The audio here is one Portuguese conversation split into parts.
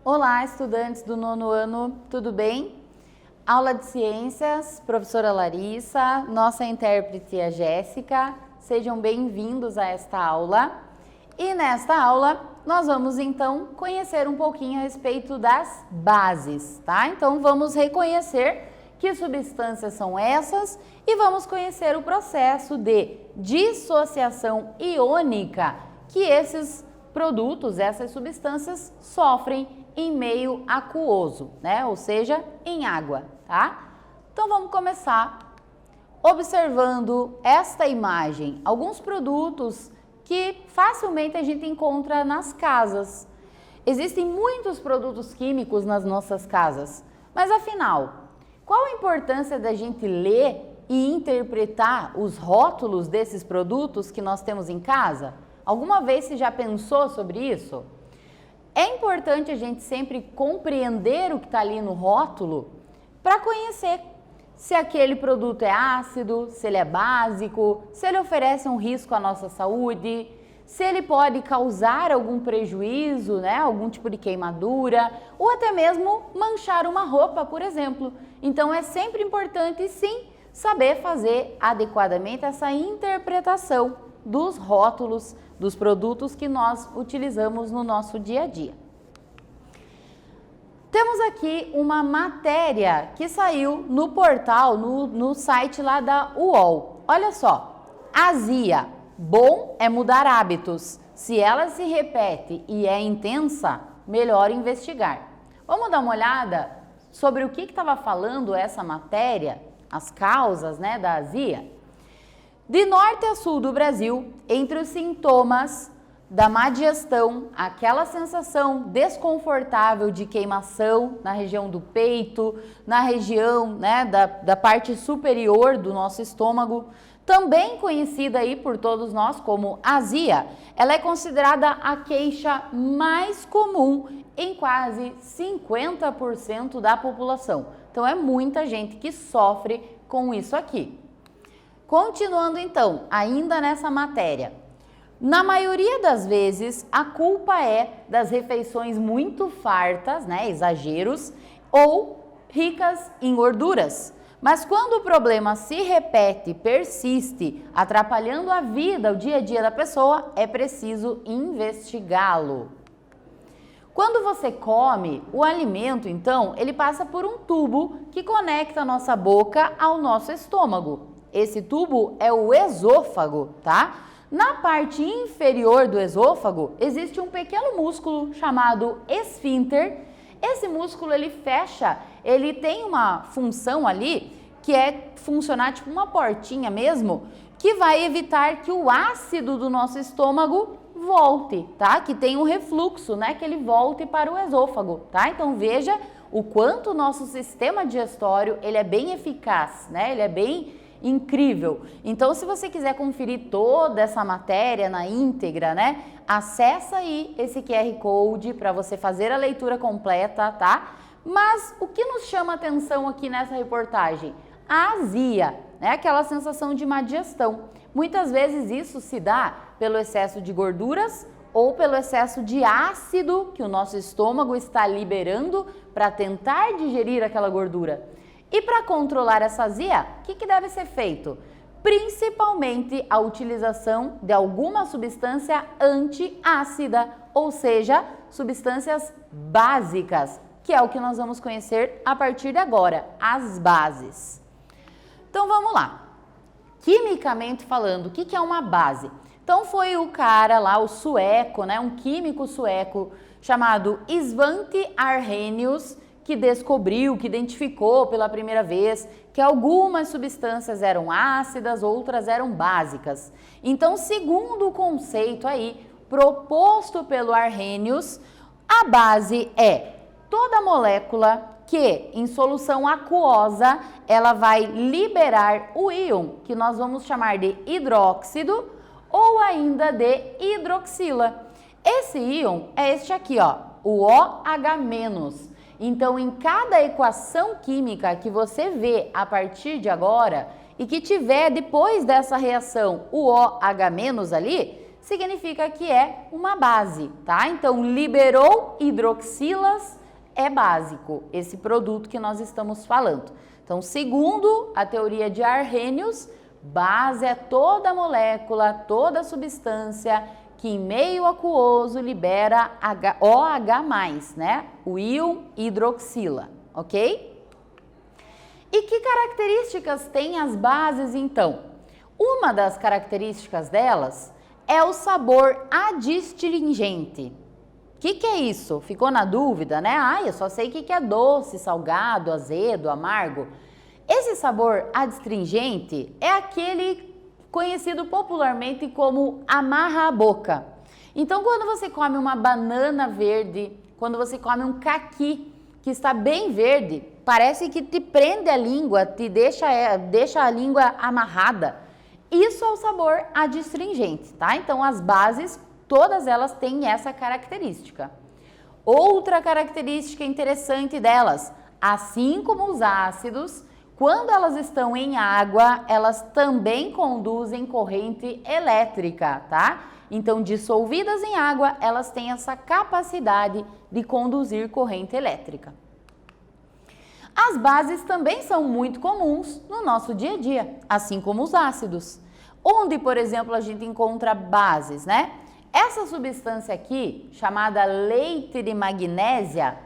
Olá, estudantes do nono ano, tudo bem? Aula de Ciências, professora Larissa, nossa intérprete a Jéssica, sejam bem-vindos a esta aula. E nesta aula, nós vamos então conhecer um pouquinho a respeito das bases, tá? Então vamos reconhecer que substâncias são essas e vamos conhecer o processo de dissociação iônica que esses produtos, essas substâncias sofrem em meio aquoso, né? Ou seja, em água, tá? Então vamos começar observando esta imagem, alguns produtos que facilmente a gente encontra nas casas. Existem muitos produtos químicos nas nossas casas, mas afinal, qual a importância da gente ler e interpretar os rótulos desses produtos que nós temos em casa? Alguma vez você já pensou sobre isso? É importante a gente sempre compreender o que está ali no rótulo para conhecer se aquele produto é ácido, se ele é básico, se ele oferece um risco à nossa saúde, se ele pode causar algum prejuízo, né, algum tipo de queimadura, ou até mesmo manchar uma roupa, por exemplo. Então é sempre importante, sim, saber fazer adequadamente essa interpretação dos rótulos dos produtos que nós utilizamos no nosso dia a dia. Temos aqui uma matéria que saiu no portal, no site lá da UOL. Olha só, azia, bom é mudar hábitos. Se ela se repete e é intensa, melhor investigar. Vamos dar uma olhada sobre o que estava falando essa matéria, as causas, né, da azia? De norte a sul do Brasil, entre os sintomas da má digestão, aquela sensação desconfortável de queimação na região do peito, na região, né, da parte superior do nosso estômago, também conhecida aí por todos nós como azia, ela é considerada a queixa mais comum em quase 50% da população. Então é muita gente que sofre com isso aqui. Continuando então, ainda nessa matéria, na maioria das vezes a culpa é das refeições muito fartas, né, exageros, ou ricas em gorduras. Mas quando o problema se repete, persiste, atrapalhando a vida, o dia a dia da pessoa, é preciso investigá-lo. Quando você come, o alimento, então, ele passa por um tubo que conecta a nossa boca ao nosso estômago. Esse tubo é o esôfago, tá? Na parte inferior do esôfago existe um pequeno músculo chamado esfíncter. Esse músculo ele fecha, ele tem uma função ali que é funcionar tipo uma portinha mesmo, que vai evitar que o ácido do nosso estômago volte, tá? Que tem um refluxo, né? Que ele volte para o esôfago, tá? Então veja o quanto o nosso sistema digestório ele é bem eficaz, né? Ele é bem incrível. Então, se você quiser conferir toda essa matéria na íntegra, né? Acessa aí esse QR Code para você fazer a leitura completa, tá? Mas o que nos chama atenção aqui nessa reportagem? A azia, né? Aquela sensação de má digestão. Muitas vezes isso se dá pelo excesso de gorduras ou pelo excesso de ácido que o nosso estômago está liberando para tentar digerir aquela gordura. E para controlar essa azia, o que deve ser feito? Principalmente a utilização de alguma substância antiácida, ou seja, substâncias básicas, que é o que nós vamos conhecer a partir de agora, as bases. Então vamos lá. Quimicamente falando, o que é uma base? Então foi o cara lá, o sueco, né, um químico sueco chamado Svante Arrhenius, que descobriu, que identificou pela primeira vez que algumas substâncias eram ácidas, outras eram básicas. Então, segundo o conceito aí proposto pelo Arrhenius, a base é toda molécula que em solução aquosa ela vai liberar o íon, que nós vamos chamar de hidróxido ou ainda de hidroxila. Esse íon é este aqui, ó, o OH-. Então, em cada equação química que você vê a partir de agora e que tiver depois dessa reação o OH- ali, significa que é uma base, tá? Então, liberou hidroxilas é básico, esse produto que nós estamos falando. Então, segundo a teoria de Arrhenius, base é toda molécula, toda substância que em meio aquoso libera OH+, né? O íon hidroxila, ok? E que características têm as bases, então? Uma das características delas é o sabor adstringente. O que é isso? Ficou na dúvida, né? Eu só sei o que é doce, salgado, azedo, amargo. Esse sabor adstringente é aquele conhecido popularmente como amarra a boca. Então, quando você come uma banana verde, quando você come um caqui que está bem verde, parece que te prende a língua, te deixa a língua amarrada. Isso é o sabor adstringente, tá? Então, as bases, todas elas têm essa característica. Outra característica interessante delas, assim como os ácidos, quando elas estão em água, elas também conduzem corrente elétrica, tá? Então, dissolvidas em água, elas têm essa capacidade de conduzir corrente elétrica. As bases também são muito comuns no nosso dia a dia, assim como os ácidos. Onde, por exemplo, a gente encontra bases, né? Essa substância aqui, chamada leite de magnésia,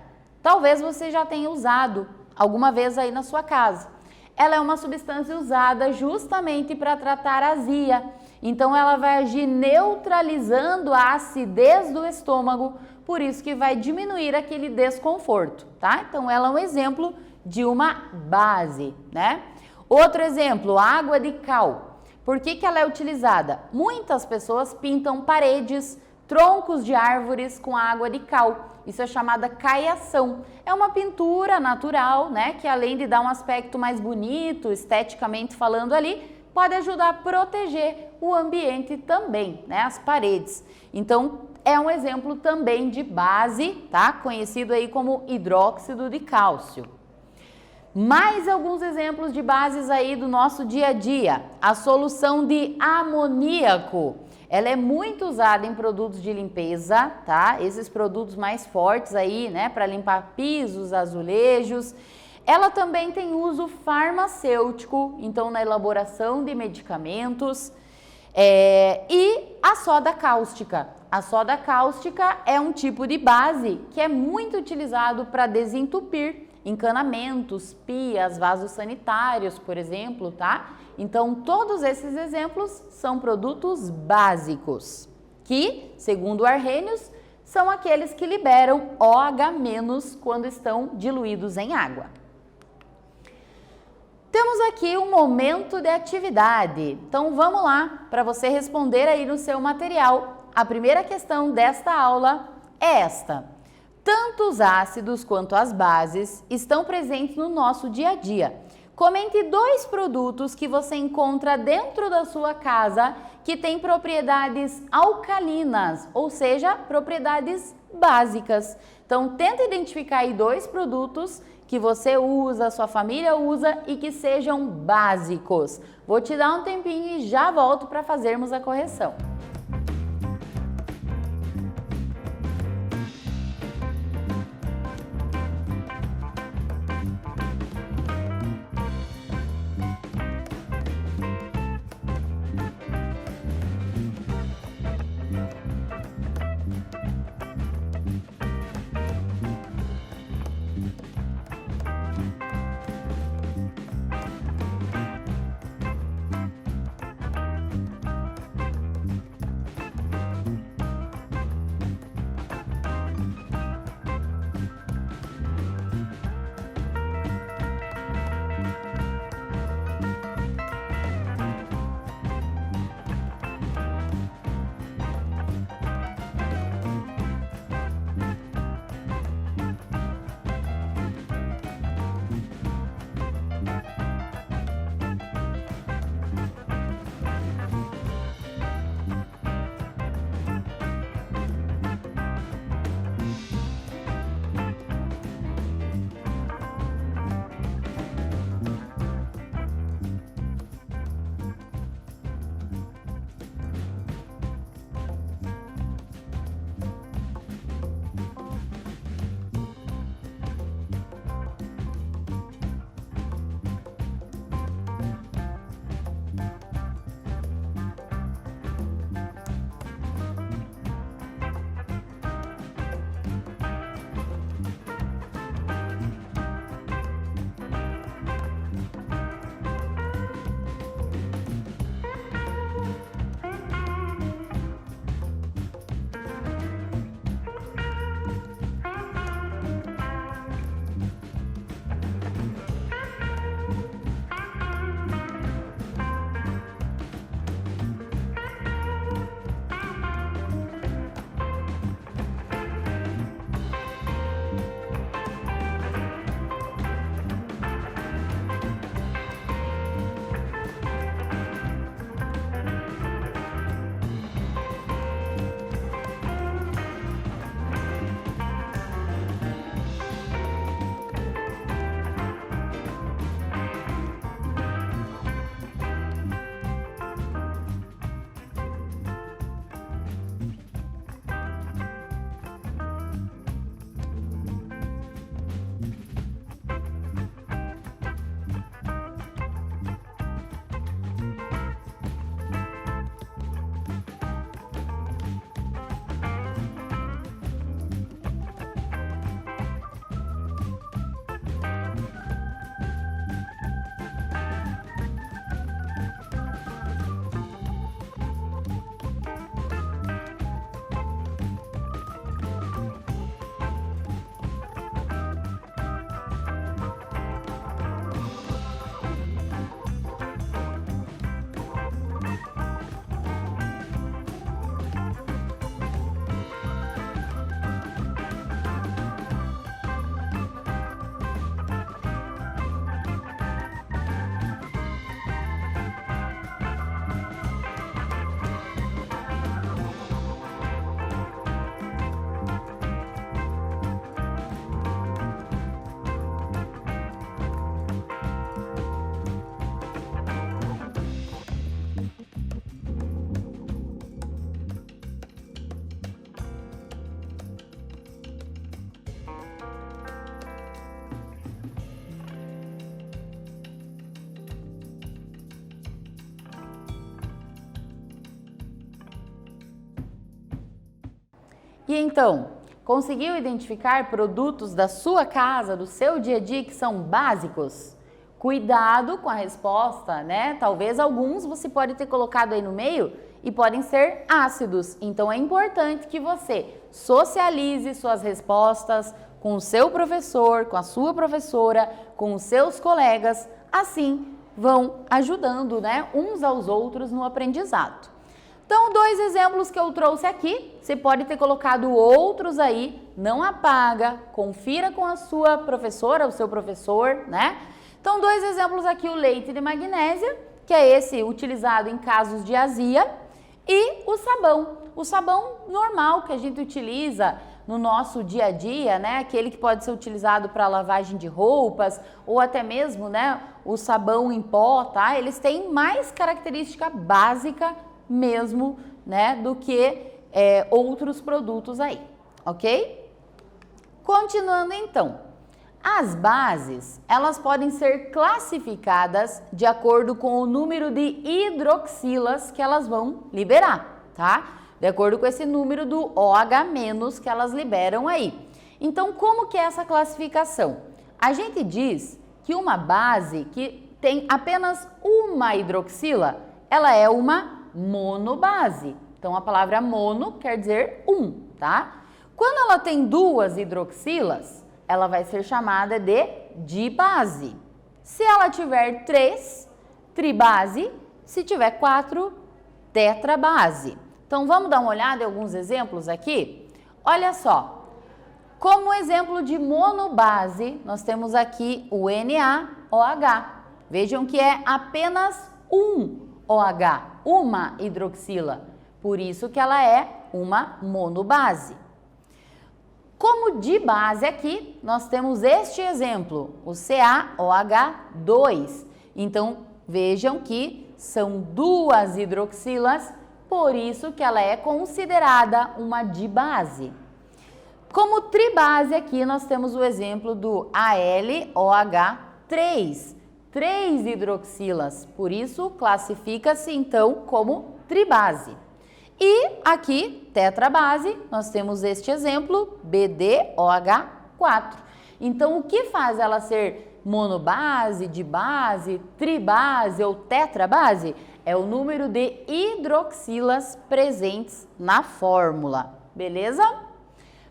talvez você já tenha usado alguma vez aí na sua casa. Ela é uma substância usada justamente para tratar azia. Então, ela vai agir neutralizando a acidez do estômago, por isso que vai diminuir aquele desconforto, tá? Então, ela é um exemplo de uma base, né? Outro exemplo, água de cal. Por que ela é utilizada? Muitas pessoas pintam paredes, troncos de árvores com água de cal. Isso é chamada caiação. É uma pintura natural, né? Que além de dar um aspecto mais bonito, esteticamente falando ali, pode ajudar a proteger o ambiente também, né? As paredes. Então, é um exemplo também de base, tá? Conhecido aí como hidróxido de cálcio. Mais alguns exemplos de bases aí do nosso dia a dia. A solução de amoníaco. Ela é muito usada em produtos de limpeza, tá? Esses produtos mais fortes aí, né? Para limpar pisos, azulejos. Ela também tem uso farmacêutico, então na elaboração de medicamentos. E a soda cáustica. A soda cáustica é um tipo de base que é muito utilizado para desentupir encanamentos, pias, vasos sanitários, por exemplo, tá? Então, todos esses exemplos são produtos básicos, que, segundo Arrhenius, são aqueles que liberam OH- quando estão diluídos em água. Temos aqui um momento de atividade. Então, vamos lá, para você responder aí no seu material. A primeira questão desta aula é esta. Tanto os ácidos quanto as bases estão presentes no nosso dia a dia. Comente 2 produtos que você encontra dentro da sua casa que têm propriedades alcalinas, ou seja, propriedades básicas. Então, tenta identificar aí 2 produtos que você usa, sua família usa e que sejam básicos. Vou te dar um tempinho e já volto para fazermos a correção. E então, conseguiu identificar produtos da sua casa, do seu dia a dia que são básicos? Cuidado com a resposta, né? Talvez alguns você pode ter colocado aí no meio e podem ser ácidos. Então é importante que você socialize suas respostas com o seu professor, com a sua professora, com os seus colegas. Assim vão ajudando, né, uns aos outros no aprendizado. Então, 2 exemplos que eu trouxe aqui, você pode ter colocado outros aí, não apaga, confira com a sua professora, o seu professor, né? Então, 2 exemplos aqui, o leite de magnésia, que é esse utilizado em casos de azia, e o sabão normal que a gente utiliza no nosso dia a dia, né? Aquele que pode ser utilizado para lavagem de roupas ou até mesmo, né, o sabão em pó, tá? Eles têm mais característica básica mesmo, né, do que outros produtos aí, ok? Continuando então. As bases, elas podem ser classificadas de acordo com o número de hidroxilas que elas vão liberar, tá? De acordo com esse número do OH- que elas liberam aí. Então, como que é essa classificação? A gente diz que uma base que tem apenas uma hidroxila, ela é uma monobase. Então, a palavra mono quer dizer tá? Quando ela tem 2 hidroxilas, ela vai ser chamada de dibase. Se ela tiver 3, tribase. Se tiver 4, tetrabase. Então, vamos dar uma olhada em alguns exemplos aqui? Olha só, como exemplo de monobase, nós temos aqui o NaOH. Vejam que é apenas um OH, uma hidroxila. Por isso que ela é uma monobase. Como dibase aqui, nós temos este exemplo, o CaOH2. Então, vejam que são 2 hidroxilas, por isso que ela é considerada uma dibase. Como tribase aqui, nós temos o exemplo do AlOH3, 3 hidroxilas, por isso classifica-se então como tribase. E aqui, tetrabase, nós temos este exemplo, BdOH4. Então, o que faz ela ser monobase, dibase, tribase ou tetrabase? É o número de hidroxilas presentes na fórmula, beleza?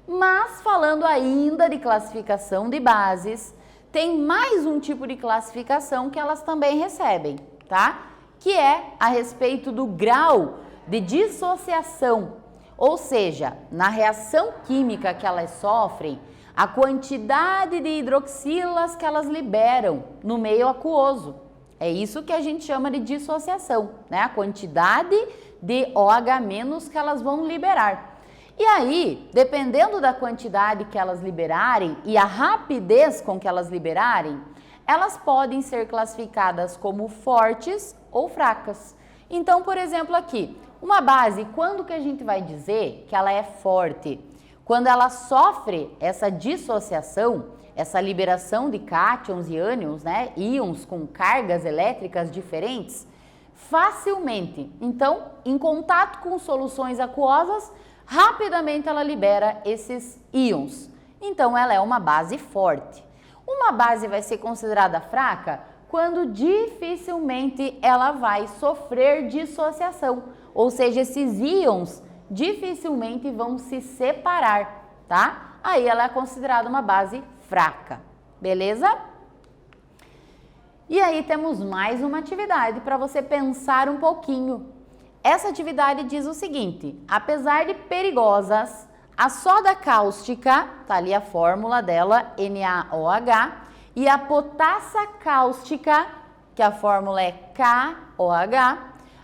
Mas, falando ainda de classificação de bases, tem mais um tipo de classificação que elas também recebem, tá? Que é a respeito do grau de dissociação, ou seja, na reação química que elas sofrem, a quantidade de hidroxilas que elas liberam no meio aquoso. É isso que a gente chama de dissociação, né? A quantidade de OH- que elas vão liberar. E aí, dependendo da quantidade que elas liberarem e a rapidez com que elas liberarem, elas podem ser classificadas como fortes ou fracas. Então, por exemplo, aqui, uma base, quando que a gente vai dizer que ela é forte? Quando ela sofre essa dissociação, essa liberação de cátions e ânions, né, íons com cargas elétricas diferentes, facilmente. Então, em contato com soluções aquosas, rapidamente ela libera esses íons. Então, ela é uma base forte. Uma base vai ser considerada fraca quando dificilmente ela vai sofrer dissociação, ou seja, esses íons dificilmente vão se separar, tá? Aí ela é considerada uma base fraca, beleza? E aí temos mais uma atividade para você pensar um pouquinho. Essa atividade diz o seguinte: apesar de perigosas, a soda cáustica, tá ali a fórmula dela, NaOH, e a potassa cáustica, que a fórmula é KOH,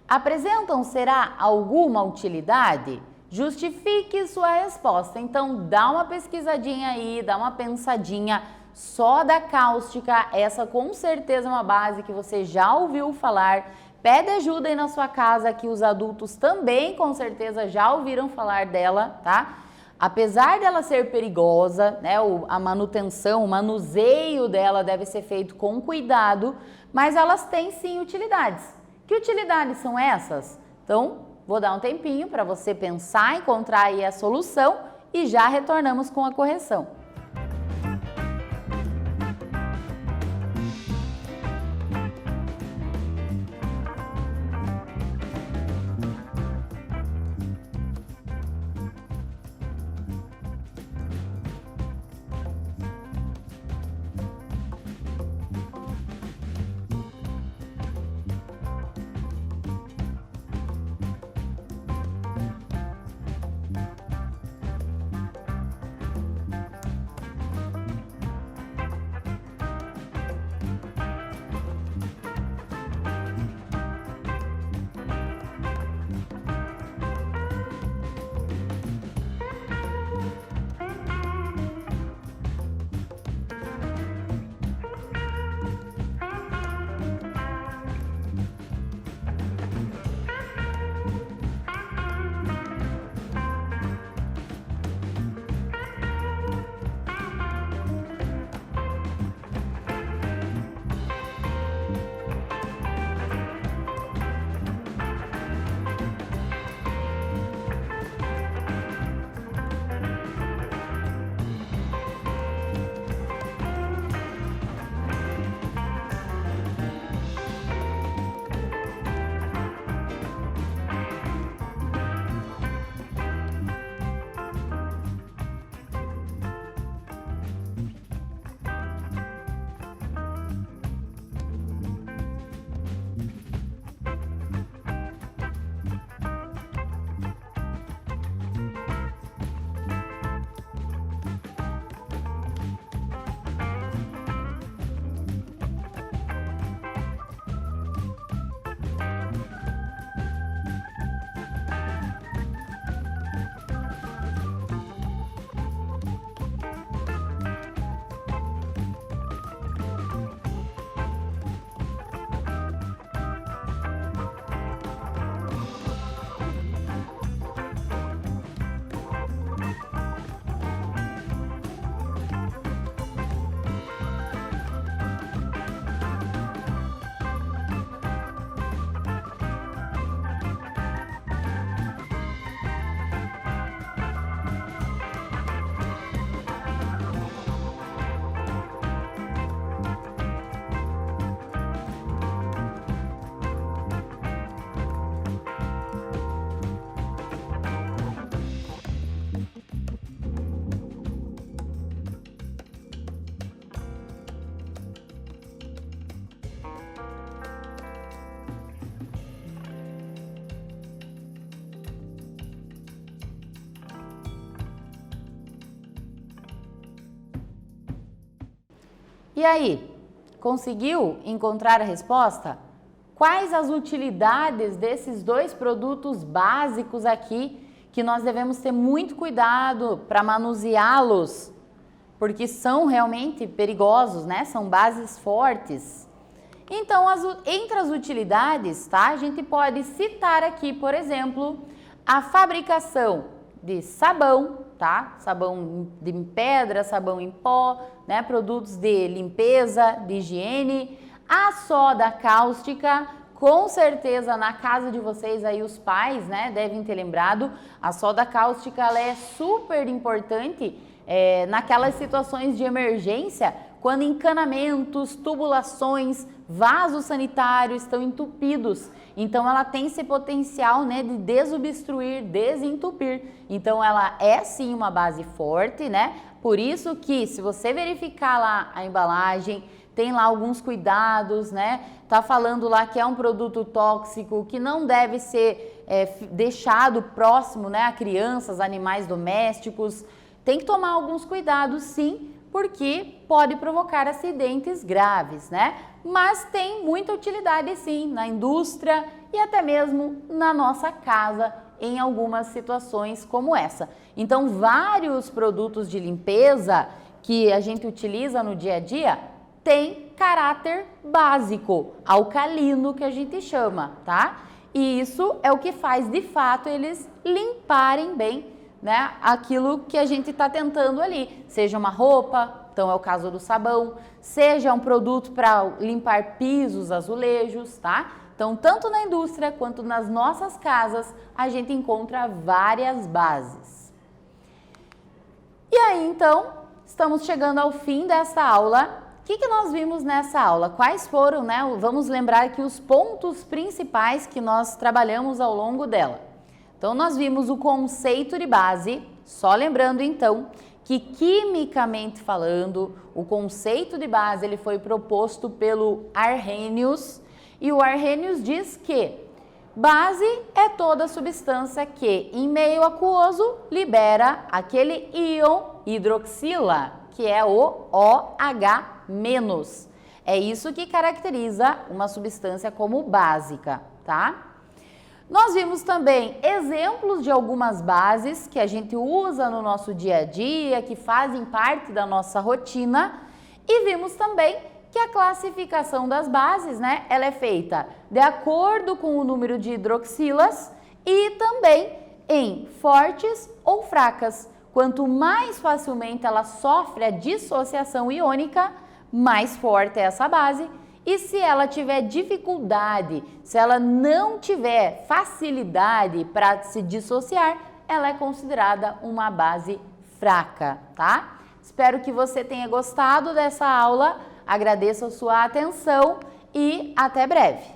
apresentam, será, alguma utilidade? Justifique sua resposta. Então, dá uma pesquisadinha aí, dá uma pensadinha. Soda cáustica, essa com certeza é uma base que você já ouviu falar. Pede ajuda aí na sua casa, que os adultos também com certeza já ouviram falar dela, tá? Apesar dela ser perigosa, né, a manutenção, o manuseio dela deve ser feito com cuidado, mas elas têm sim utilidades. Que utilidades são essas? Então, vou dar um tempinho para você pensar, encontrar aí a solução e já retornamos com a correção. E aí, conseguiu encontrar a resposta? Quais as utilidades desses dois produtos básicos aqui que nós devemos ter muito cuidado para manuseá-los, porque são realmente perigosos, né? São bases fortes. Então, entre as utilidades, tá? A gente pode citar aqui, por exemplo, a fabricação de sabão, tá? Sabão de pedra, sabão em pó, né? Produtos de limpeza, de higiene, a soda cáustica, com certeza na casa de vocês aí os pais, né, devem ter lembrado, a soda cáustica ela é super importante naquelas situações de emergência, quando encanamentos, tubulações, vasos sanitários estão entupidos. Então ela tem esse potencial, né, de desobstruir, desentupir. Então ela é sim uma base forte, né? Por isso que se você verificar lá a embalagem, tem lá alguns cuidados, né? Tá falando lá que é um produto tóxico, que não deve ser deixado próximo, né, a crianças, animais domésticos. Tem que tomar alguns cuidados, sim, porque pode provocar acidentes graves, né? Mas tem muita utilidade, sim, na indústria e até mesmo na nossa casa, em algumas situações como essa. Então, vários produtos de limpeza que a gente utiliza no dia a dia tem caráter básico, alcalino que a gente chama, tá? E isso é o que faz, de fato, eles limparem bem, né, aquilo que a gente está tentando ali, seja uma roupa, então é o caso do sabão, seja um produto para limpar pisos, azulejos, tá? Então, tanto na indústria quanto nas nossas casas, a gente encontra várias bases. E aí, então, estamos chegando ao fim dessa aula. O que nós vimos nessa aula? Quais foram, né? Vamos lembrar aqui os pontos principais que nós trabalhamos ao longo dela. Então, nós vimos o conceito de base, só lembrando, então, que quimicamente falando, o conceito de base ele foi proposto pelo Arrhenius, e o Arrhenius diz que base é toda substância que, em meio aquoso, libera aquele íon hidroxila, que é o OH-. É isso que caracteriza uma substância como básica, tá? Nós vimos também exemplos de algumas bases que a gente usa no nosso dia a dia, que fazem parte da nossa rotina, e vimos também que a classificação das bases, né, ela é feita de acordo com o número de hidroxilas e também em fortes ou fracas. Quanto mais facilmente ela sofre a dissociação iônica, mais forte é essa base. E se ela tiver dificuldade, se ela não tiver facilidade para se dissociar, ela é considerada uma base fraca, tá? Espero que você tenha gostado dessa aula, agradeço a sua atenção e até breve.